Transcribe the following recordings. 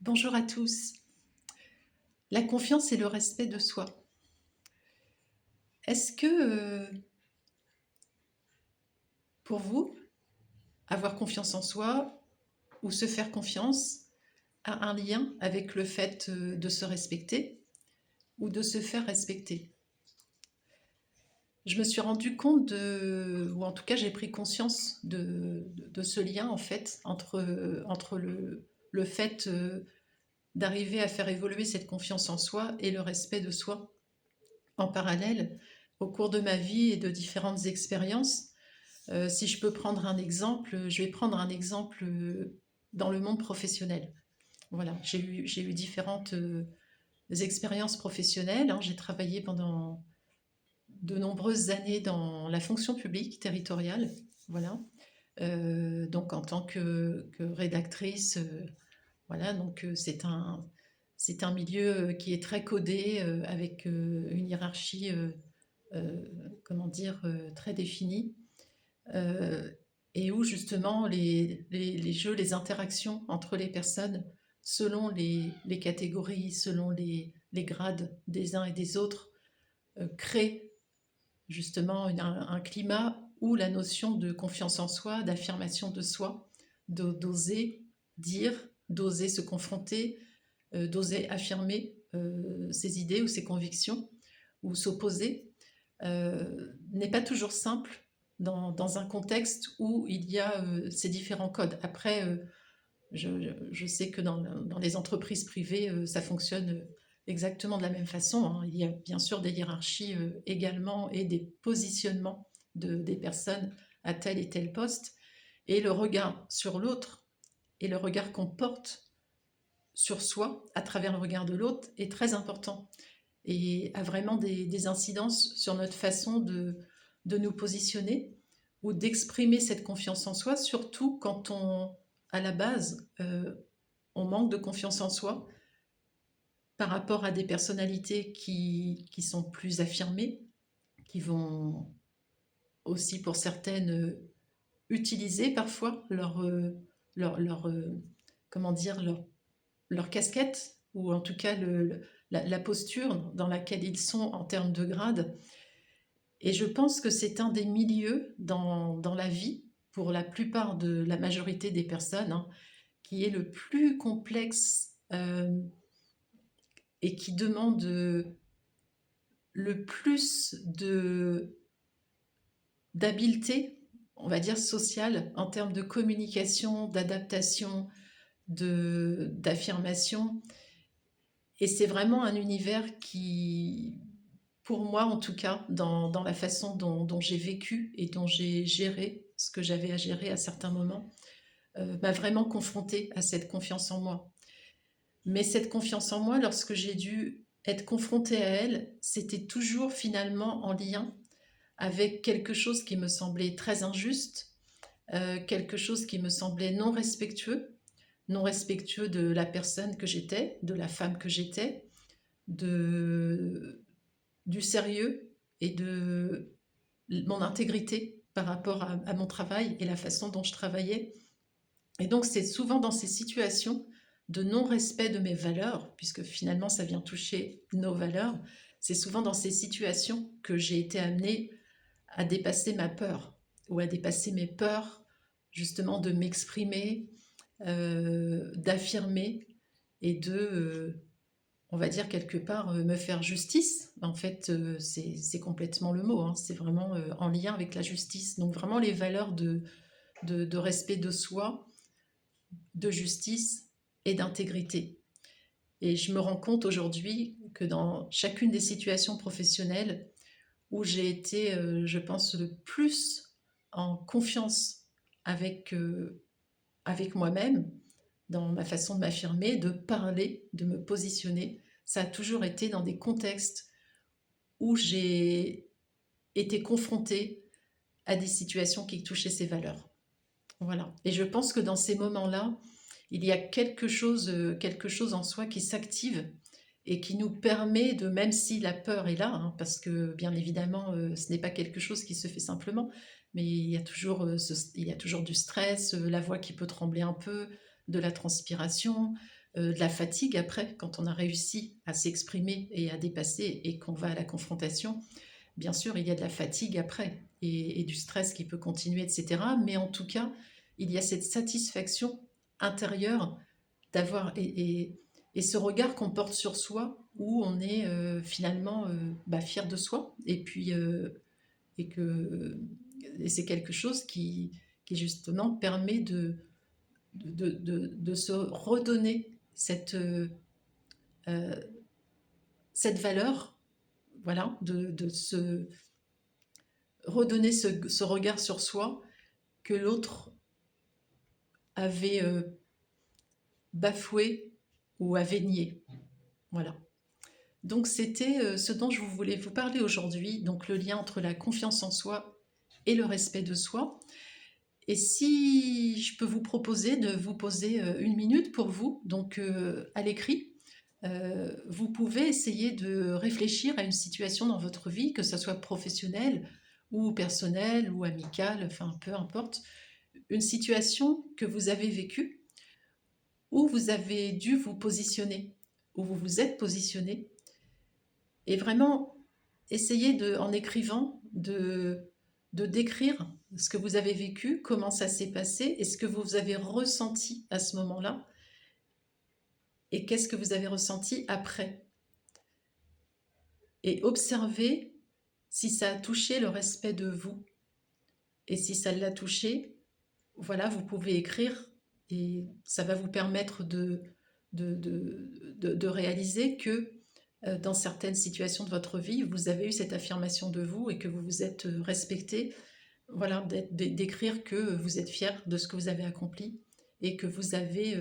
Bonjour à tous. La confiance et le respect de soi. Est-ce que, pour vous, avoir confiance en soi ou se faire confiance a un lien avec le fait, de se respecter ou de se faire respecter? Je me suis rendu compte ou en tout cas j'ai pris conscience de ce lien en fait entre le fait, d'arriver à faire évoluer cette confiance en soi et le respect de soi. En parallèle, au cours de ma vie et de différentes expériences, si je peux prendre un exemple, je vais prendre un exemple dans le monde professionnel. Voilà, j'ai eu différentes expériences professionnelles, hein. J'ai travaillé pendant de nombreuses années dans la fonction publique territoriale, voilà. Donc en tant que rédactrice, voilà, donc c'est un milieu qui est très codé, avec une hiérarchie, comment dire, très définie, euh, et où justement les jeux, les interactions entre les personnes, selon les catégories, selon les grades des uns et des autres, créent justement un climat où la notion de confiance en soi, d'affirmation de soi, d'oser dire, d'oser se confronter, d'oser affirmer ses idées ou ses convictions, ou s'opposer, n'est pas toujours simple dans un contexte où il y a ces différents codes. Après, je sais que dans les entreprises privées, ça fonctionne exactement de la même façon, hein. Il y a bien sûr des hiérarchies également et des positionnements des personnes à tel et tel poste. Et le regard sur l'autre et le regard qu'on porte sur soi à travers le regard de l'autre est très important et a vraiment des incidences sur notre façon de nous positionner ou d'exprimer cette confiance en soi, surtout quand à la base, on manque de confiance en soi par rapport à des personnalités qui sont plus affirmées, qui vont aussi pour certaines utiliser parfois leur comment dire, leur casquette, ou en tout cas la posture dans laquelle ils sont en termes de grade. Et je pense que c'est un des milieux dans la vie, pour la plupart de la majorité des personnes, hein, qui est le plus complexe, et qui demande le plus d'habileté, on va dire sociale, en termes de communication, d'adaptation, d'affirmation. Et c'est vraiment un univers qui, pour moi en tout cas, dans la façon dont j'ai vécu et dont j'ai géré ce que j'avais à gérer à certains moments, m'a vraiment confrontée à cette confiance en moi. Mais cette confiance en moi, lorsque j'ai dû être confrontée à elle, c'était toujours finalement en lien avec quelque chose qui me semblait très injuste, quelque chose qui me semblait non respectueux de la personne que j'étais, de la femme que j'étais, de, du sérieux et de mon intégrité par rapport à mon travail et la façon dont je travaillais. Et donc c'est souvent dans ces situations de non-respect de mes valeurs, puisque finalement ça vient toucher nos valeurs, c'est souvent dans ces situations que j'ai été amenée à dépasser ma peur, ou à dépasser mes peurs, justement de m'exprimer, d'affirmer et on va dire quelque part, me faire justice. En fait, c'est complètement le mot, hein. C'est vraiment en lien avec la justice. Donc vraiment les valeurs de respect de soi, de justice et d'intégrité. Et je me rends compte aujourd'hui que dans chacune des situations professionnelles où j'ai été, je pense, le plus en confiance avec moi-même, dans ma façon de m'affirmer, de parler, de me positionner, ça a toujours été dans des contextes où j'ai été confrontée à des situations qui touchaient ces valeurs. Voilà. Et je pense que dans ces moments-là, il y a quelque chose en soi qui s'active et qui nous permet de, même si la peur est là, hein, parce que bien évidemment, ce n'est pas quelque chose qui se fait simplement, mais il y a toujours du stress, la voix qui peut trembler un peu, de la transpiration, de la fatigue après, quand on a réussi à s'exprimer et à dépasser et qu'on va à la confrontation. Bien sûr, il y a de la fatigue après et du stress qui peut continuer, etc. Mais en tout cas, il y a cette satisfaction intérieure d'avoir et ce regard qu'on porte sur soi où on est finalement fier de soi et puis et que et c'est quelque chose qui justement permet de se redonner euh, cette valeur, voilà, de se redonner ce regard sur soi que l'autre avait bafoué ou avait nié. Voilà. Donc c'était ce dont je voulais vous parler aujourd'hui, donc le lien entre la confiance en soi et le respect de soi. Et si je peux vous proposer de vous poser 1 minute pour vous, donc à l'écrit, vous pouvez essayer de réfléchir à une situation dans votre vie, que ce soit professionnelle ou personnelle ou amicale, enfin peu importe, une situation que vous avez vécue où vous avez dû vous positionner, où vous vous êtes positionné, et vraiment essayer en écrivant de décrire ce que vous avez vécu, comment ça s'est passé et ce que vous avez ressenti à ce moment-là et qu'est-ce que vous avez ressenti après. Et observez si ça a touché le respect de vous. Et si ça l'a touché, voilà, vous pouvez écrire et ça va vous permettre de réaliser que dans certaines situations de votre vie, vous avez eu cette affirmation de vous et que vous vous êtes respecté. Voilà, d'écrire que vous êtes fier de ce que vous avez accompli et que vous avez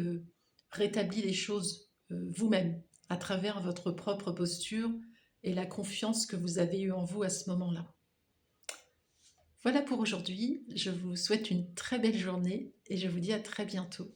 rétabli les choses vous-même à travers votre propre posture et la confiance que vous avez eue en vous à ce moment-là. Voilà pour aujourd'hui, je vous souhaite une très belle journée et je vous dis à très bientôt.